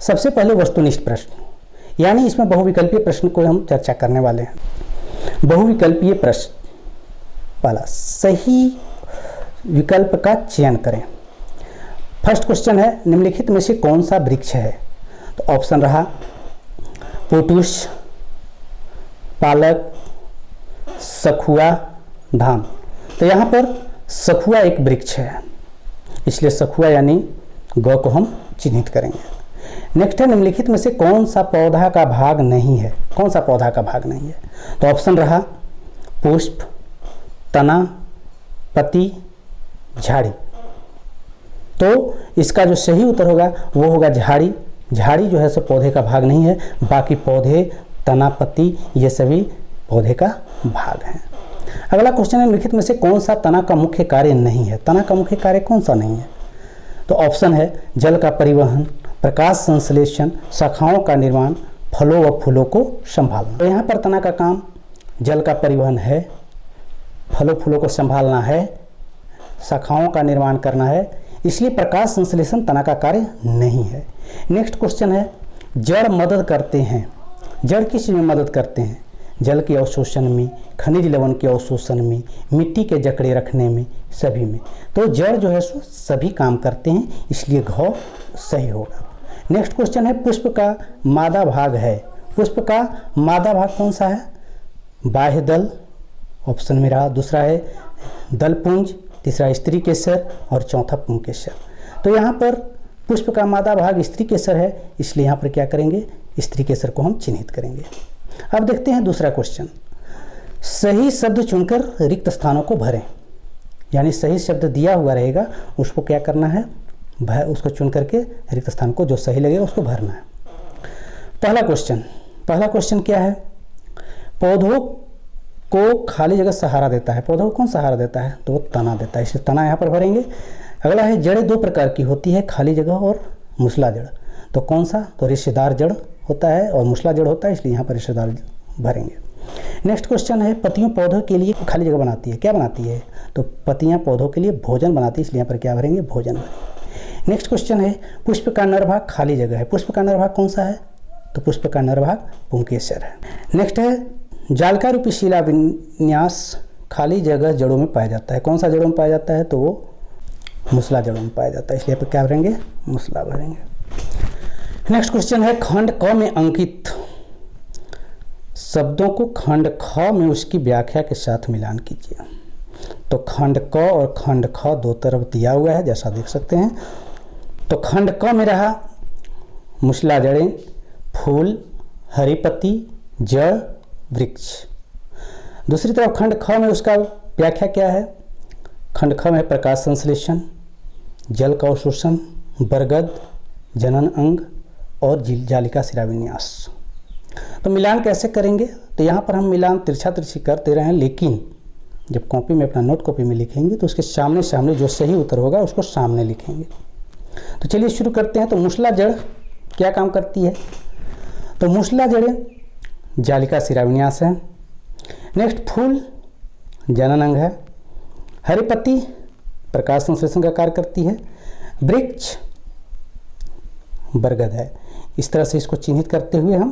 सबसे पहले वस्तुनिष्ठ प्रश्न, यानी इसमें बहुविकल्पीय प्रश्न को हम चर्चा करने वाले हैं। बहुविकल्पीय प्रश्न, पहला, सही विकल्प का चयन करें। फर्स्ट क्वेश्चन है, निम्नलिखित में से कौन सा वृक्ष है? तो ऑप्शन रहा पोटूस, पालक, सखुआ, धाम। तो यहाँ पर सखुआ एक वृक्ष है, इसलिए सखुआ यानी ग को हम चिन्हित करेंगे। नेक्स्ट है, निम्नलिखित में से कौन सा पौधा का भाग नहीं है? कौन सा पौधा का भाग नहीं है? तो ऑप्शन रहा पुष्प, तना, पत्ती, झाड़ी। तो इसका जो सही उत्तर होगा वो होगा झाड़ी। झाड़ी जो है सो पौधे का भाग नहीं है, बाकी पौधे, तना, पत्ती ये सभी पौधे का भाग हैं। अगला क्वेश्चन है, निम्नलिखित में से कौन सा तना का मुख्य कार्य नहीं है? तना का मुख्य कार्य कौन सा नहीं है? तो ऑप्शन है जल का परिवहन, प्रकाश संश्लेषण, शाखाओं का निर्माण, फलों व फूलों को संभालना। तो यहाँ पर तना का काम जल का परिवहन है, फलों फूलों को संभालना है, शाखाओं का निर्माण करना है, इसलिए प्रकाश संश्लेषण तना का कार्य नहीं है। नेक्स्ट क्वेश्चन है, जड़ मदद करते हैं। जड़ किस चीज़ में मदद करते हैं? जल के अवशोषण में, खनिज लवण के अवशोषण में, मिट्टी के जकड़े रखने में, सभी में। तो जड़ जो है सो सभी काम करते हैं, इसलिए घ सही होगा। नेक्स्ट क्वेश्चन है, पुष्प का मादा भाग है। पुष्प का मादा भाग कौन सा है? बाह्य दल ऑप्शन में रहा, दूसरा है दलपुंज, तीसरा स्त्री केसर और चौथा पुंकेसर। तो यहाँ पर पुष्प का मादा भाग स्त्री केसर है, इसलिए यहाँ पर क्या करेंगे? स्त्री केसर को हम चिन्हित करेंगे। अब देखते हैं दूसरा क्वेश्चन, सही शब्द चुनकर रिक्त स्थानों को भरें। यानी सही शब्द दिया हुआ रहेगा, उसको क्या करना है? उसको चुन करके रिक्त स्थान को जो सही लगेगा उसको भरना है। पहला क्वेश्चन क्या है? पौधों को खाली जगह सहारा देता है। पौधों को कौन सहारा देता है? तो वो तना देता है, इसलिए तना यहाँ पर भरेंगे। अगला है, जड़ें दो प्रकार की होती है, खाली जगह और मूसला जड़। तो कौन सा? तो रेशेदार जड़ होता है और मूसला जड़ होता है, इसलिए यहाँ पर रेशेदार भरेंगे। नेक्स्ट क्वेश्चन है, पत्तियों पौधों के लिए खाली जगह बनाती है। क्या बनाती है? तो पत्तियाँ पौधों के लिए भोजन बनाती है, इसलिए यहाँ पर क्या भरेंगे? भोजन भरेंगे। नेक्स्ट क्वेश्चन है, पुष्प का नर भाग खाली जगह है। पुष्प का नर भाग कौन सा है? तो पुष्प का नर भाग पुंकेसर है। नेक्स्ट है, जालिका रूपी शिला विन्यास खाली जगह जड़ों में पाया जाता है। कौन सा जड़ों में पाया जाता है? तो वो मूसला जड़ों में पाया जाता है, इसलिए पर क्या भरेंगे? मूसला भरेंगे। नेक्स्ट क्वेश्चन है, खंड क में अंकित शब्दों को खंड ख में उसकी व्याख्या के साथ मिलान कीजिए। तो खंड क और खंड ख दो तरफ दिया हुआ है, जैसा देख सकते हैं। तो खंड क में रहा मूसला जड़ें, फूल, हरी पत्ती, जड़, वृक्ष। दूसरी तरफ खंड ख में उसका व्याख्या क्या है? खंड ख में प्रकाश संश्लेषण, जल का अवशोषण, बरगद, जनन अंग और जालिका शिरा विन्यास। तो मिलान कैसे करेंगे? तो यहाँ पर हम मिलान तिरछा तिरछी करते रहे हैं, लेकिन जब कॉपी में अपना नोट कॉपी में लिखेंगे तो उसके सामने सामने जो सही उत्तर होगा उसको सामने लिखेंगे। तो चलिए शुरू करते हैं। तो मूसला जड़ क्या काम करती है? तो मूसला जड़ें जालिका शिरा विन्यास है। नेक्स्ट, फूल जनन अंग है। हरी पत्ती प्रकाश संश्लेषण का कार्य करती है। वृक्ष बरगद है। इस तरह से इसको चिन्हित करते हुए हम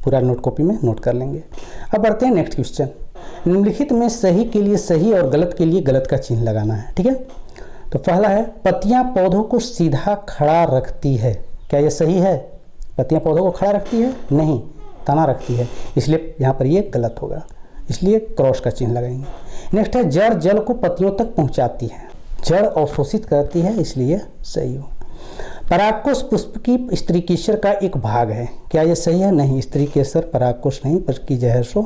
पूरा नोट कॉपी में नोट कर लेंगे। अब बढ़ते हैं नेक्स्ट क्वेश्चन। निम्नलिखित में सही के लिए सही और गलत के लिए गलत का चिन्ह लगाना है, ठीक है। तो पहला है, पत्तियां पौधों को सीधा खड़ा रखती है। क्या ये सही है? पत्तियां पौधों को खड़ा रखती है? नहीं, तना रखती है, इसलिए यहाँ पर ये गलत होगा, इसलिए क्रॉस का चिन्ह लगाएंगे। नेक्स्ट है, जड़ जल को पत्तियों तक पहुँचाती है। जड़ अवशोषित करती है, इसलिए सही हो। परागकोश पुष्प की स्त्री केसर का एक भाग है। क्या ये सही है? नहीं, स्त्री केसर परागकोश नहीं, बल्कि जो है सो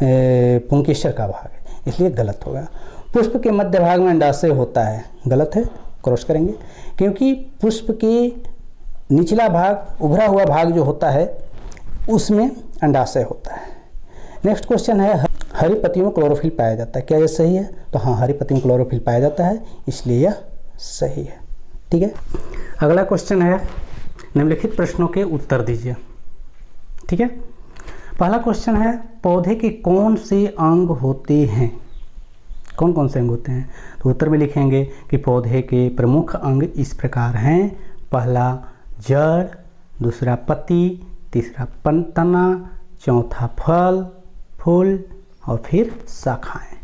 पुंकेसर का भाग है, इसलिए गलत होगा। पुष्प के मध्य भाग में अंडाशय होता है। गलत है, क्रॉस करेंगे, क्योंकि पुष्प के निचला भाग, उभरा हुआ भाग जो होता है उसमें अंडाशय होता है। नेक्स्ट क्वेश्चन है, हरी पत्तियों में क्लोरोफिल पाया जाता है। क्या यह सही है? तो हाँ, हरी पत्तियों में क्लोरोफिल पाया जाता है, इसलिए यह सही है, ठीक है। अगला क्वेश्चन है, निम्नलिखित प्रश्नों के उत्तर दीजिए, ठीक है। पहला क्वेश्चन है, पौधे के कौन से अंग होते हैं? कौन कौन से अंग होते हैं? तो उत्तर में लिखेंगे कि पौधे के प्रमुख अंग इस प्रकार हैं। पहला, जड़, दूसरा पत्ती, तीसरा तना, चौथा फल, फूल और फिर शाखाएं।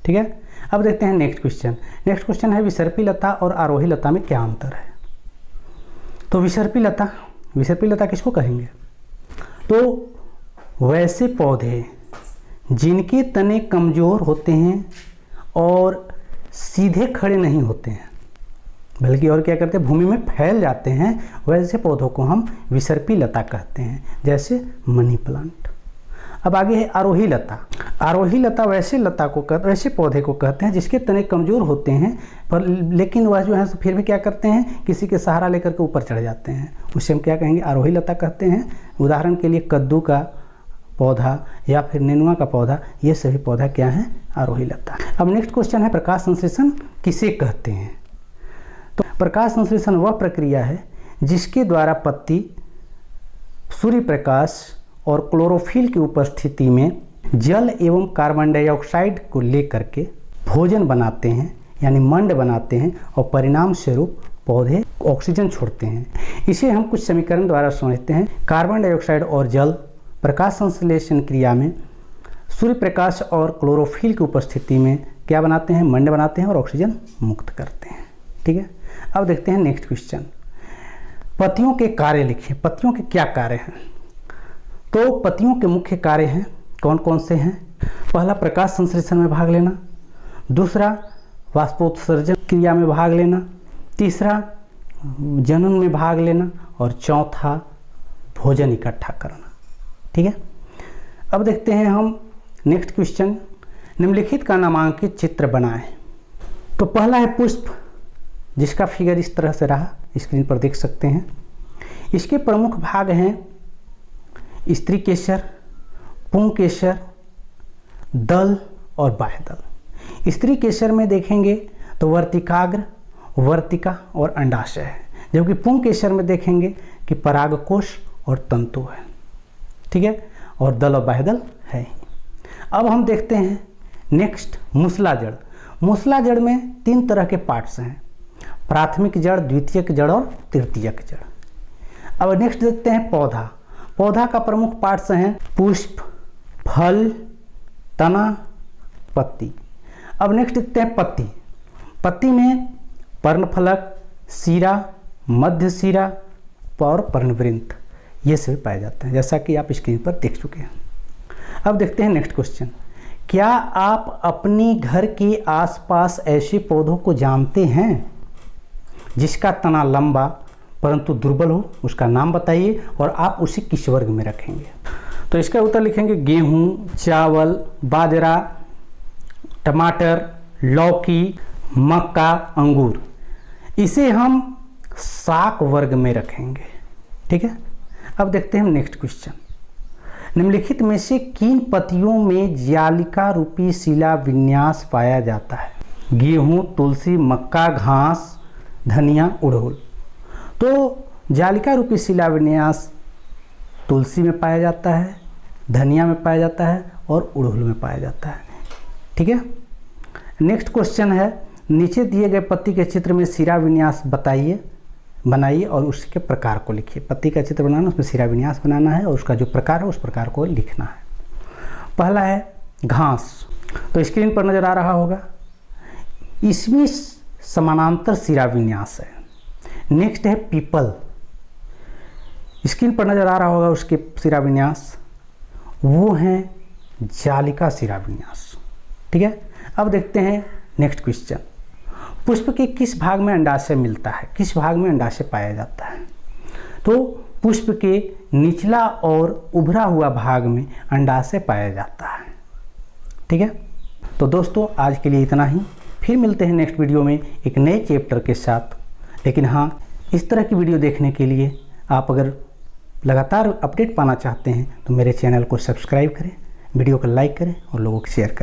ठीक है। अब देखते हैं नेक्स्ट क्वेश्चन। नेक्स्ट क्वेश्चन है विसर्पी लता और आरोही लता में क्या अंतर है। तो विसर्पी लता किसको कहेंगे? तो वैसे पौधे जिनके तने कमज़ोर होते हैं और सीधे खड़े नहीं होते हैं, बल्कि और क्या करते हैं, भूमि में फैल जाते हैं, वैसे पौधों को हम विसर्पी लता कहते हैं, जैसे मनी प्लांट। अब आगे है आरोही लता। आरोही लता वैसे पौधे को कहते हैं जिसके तने कमज़ोर होते हैं, पर लेकिन वह जो है फिर भी क्या करते हैं, किसी के सहारा लेकर के ऊपर चढ़ जाते हैं, उसे हम क्या कहेंगे, आरोही लता कहते हैं। उदाहरण के लिए कद्दू का पौधा या फिर नेनुआ का पौधा, ये सभी पौधा क्या है, आरोही लता। अब नेक्स्ट क्वेश्चन है प्रकाश संश्लेषण किसे कहते हैं। तो प्रकाश संश्लेषण वह प्रक्रिया है जिसके द्वारा पत्ती सूर्य प्रकाश और क्लोरोफिल की उपस्थिति में जल एवं कार्बन डाइऑक्साइड को लेकर के भोजन बनाते हैं, यानी मंड बनाते हैं, और परिणाम स्वरूप पौधे ऑक्सीजन छोड़ते हैं। इसे हम कुछ समीकरण द्वारा समझते हैं। कार्बन डाइऑक्साइड और जल प्रकाश संश्लेषण क्रिया में सूर्य प्रकाश और क्लोरोफिल की उपस्थिति में क्या बनाते हैं, मंड बनाते हैं और ऑक्सीजन मुक्त करते हैं। ठीक है। अब देखते हैं नेक्स्ट क्वेश्चन। पत्तियों के कार्य लिखिए। पत्तियों के क्या कार्य हैं? तो पत्तियों के मुख्य कार्य हैं, कौन कौन से हैं? पहला, प्रकाश संश्लेषण में भाग लेना। दूसरा, वाष्पोत्सर्जन क्रिया में भाग लेना। तीसरा, जनन में भाग लेना। और चौथा, भोजन इकट्ठा करना। ठीक है। अब देखते हैं हम नेक्स्ट क्वेश्चन। निम्नलिखित का नामांकित चित्र बनाएं। तो पहला है पुष्प, जिसका फिगर इस तरह से रहा, स्क्रीन पर देख सकते हैं। इसके प्रमुख भाग हैं स्त्री केसर, पुंकेसर, दल और बाह्यदल। स्त्री केसर में देखेंगे तो वर्तिकाग्र, वर्तिका और अंडाशय है, जबकि पुंकेसर में देखेंगे कि परागकोश और तंतु है। ठीक है। और दल और बाह्यदल है। अब हम देखते हैं नेक्स्ट मूसलाजड़। मूसलाजड़ में 3 तरह के पार्ट्स हैं, प्राथमिक जड़, द्वितीयक जड़ और तृतीयक जड़। अब नेक्स्ट देखते हैं पौधा। पौधा का प्रमुख पार्ट्स हैं पुष्प, फल, तना, पत्ती। अब नेक्स्ट देखते हैं पत्ती। पत्ती में पर्णफलक, सीरा, मध्य सीरा और पर्णवृंत, ये सभी पाए जाते हैं, जैसा कि आप स्क्रीन पर देख चुके हैं। अब देखते हैं नेक्स्ट क्वेश्चन। क्या आप अपने घर के आसपास ऐसे पौधों को जानते हैं जिसका तना लंबा परंतु दुर्बल हो? उसका नाम बताइए और आप उसे किस वर्ग में रखेंगे। तो इसका उत्तर लिखेंगे गेहूं, चावल, बाजरा, टमाटर, लौकी, मक्का, अंगूर। इसे हम शाक वर्ग में रखेंगे। ठीक है। अब देखते हैं नेक्स्ट क्वेश्चन। निम्नलिखित में से किन पत्तियों में जालिका रूपी शिला विन्यास पाया जाता है? गेहूं, तुलसी, मक्का, घास, धनिया, उड़हुल। तो जालिका रूपी शिला विन्यास तुलसी में पाया जाता है, धनिया में पाया जाता है और उड़हुल में पाया जाता है। ठीक है। नेक्स्ट क्वेश्चन है, नीचे दिए गए पत्ती के चित्र में शिला विन्यास बनाइए और उसके प्रकार को लिखिए। पत्ती का चित्र बनाना, उसमें शिला विन्यास बनाना है और उसका जो प्रकार है उस प्रकार को लिखना है। पहला है घास, तो स्क्रीन पर नजर आ रहा होगा, इसमें समानांतर शिला विन्यास है। नेक्स्ट है पीपल, स्क्रीन पर नजर आ रहा होगा उसके शिला विन्यास, वो है जालिका शिला विन्यास। ठीक है। अब देखते हैं नेक्स्ट क्वेश्चन। पुष्प के किस भाग में अंडाशय मिलता है? किस भाग में अंडाशय पाया जाता है? तो पुष्प के निचला और उभरा हुआ भाग में अंडाशय पाया जाता है। ठीक है। तो दोस्तों आज के लिए इतना ही, फिर मिलते हैं नेक्स्ट वीडियो में एक नए चैप्टर के साथ। लेकिन हाँ, इस तरह की वीडियो देखने के लिए आप अगर लगातार अपडेट पाना चाहते हैं तो मेरे चैनल को सब्सक्राइब करें, वीडियो को लाइक करें और लोगों को शेयर करें।